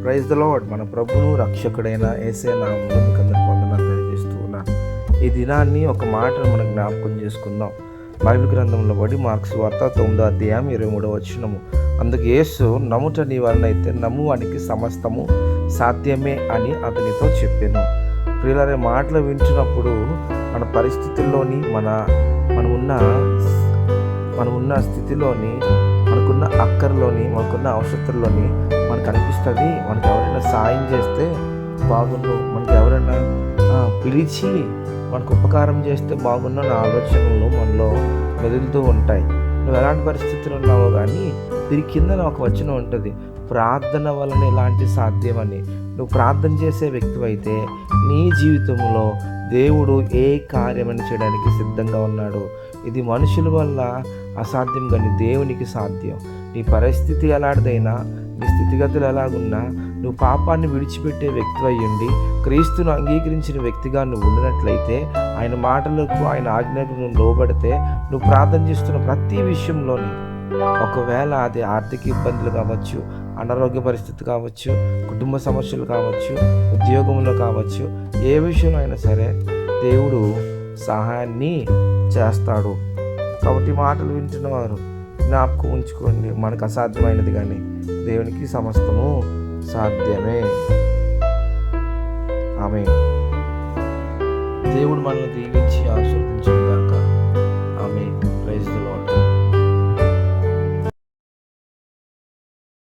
Praise the lord. మన ప్రభువు రక్షకుడైన యేసయ్య నామములో మీకు అందరికీ వందనాలు తెలియజేస్తూ ఉన్నాను. ఈ దినాన్ని ఒక మాటను మనం జ్ఞాపకం చేసుకుందాం. బైబిల్ గ్రంథంలో బడి మార్క్స్ వార్త 9వ అధ్యాయం 23వ వచనము. అందుకు యేసు, నమ్ముట నీ వలన అయితే నమ్మువానికి సమస్తము సాధ్యమే అని అతనితో చెప్పాను. ప్రియులారే, మాటలు వింటున్నప్పుడు మన పరిస్థితుల్లోని మనమున్న స్థితిలోని, మనకున్న అక్కర్లోని, మనకున్న అవసరతల్లోని మనకు అనిపిస్తుంది, మనకు ఎవరైనా సాయం చేస్తే బాగుండు, మనకు ఎవరైనా పిలిచి మనకు ఉపకారం చేస్తే బాగుండు అనే ఆలోచనలు మనలో మెదులుతూ ఉంటాయి. నువ్వు ఎలాంటి పరిస్థితులు ఉన్నావో కానీ దీని కింద ఒక వచనం ఉంటుంది, ప్రార్థన వలన ఎలాంటి సాధ్యమని. నువ్వు ప్రార్థన చేసే వ్యక్తి అయితే నీ జీవితంలో దేవుడు ఏ కార్యమని చేయడానికి సిద్ధంగా ఉన్నాడు. ఇది మనుషుల వల్ల అసాధ్యం కానీ దేవునికి సాధ్యం. నీ పరిస్థితి ఎలాంటిదైనా, నీ స్థితిగతులు ఎలాగున్నా, నువ్వు పాపాన్ని విడిచిపెట్టే వ్యక్తి అయ్యుండి క్రీస్తును అంగీకరించిన వ్యక్తిగా నువ్వు ఉండినట్లయితే, ఆయన మాటలకు, ఆయన ఆజ్ఞలకు నువ్వు లోబడితే, నువ్వు ప్రార్థన చేస్తున్న ప్రతి విషయంలోని, ఒకవేళ అది ఆర్థిక ఇబ్బందులు కావచ్చు, అనారోగ్య పరిస్థితి కావచ్చు, కుటుంబ సమస్యలు కావచ్చు, ఉద్యోగంలో కావచ్చు, ఏ విషయంలో అయినా సరే దేవుడు సహాయాన్ని చేస్తాడు. కాబట్టి మాటలు వింటున్న వారు జ్ఞాపకం ఉంచుకోండి, మనకు అసాధ్యమైనది కానీ దేవునికి సమస్తము సాధ్యమే. ఆమేన్. దేవుడు మనల్ని దీవించి ఆశీర్వదించును.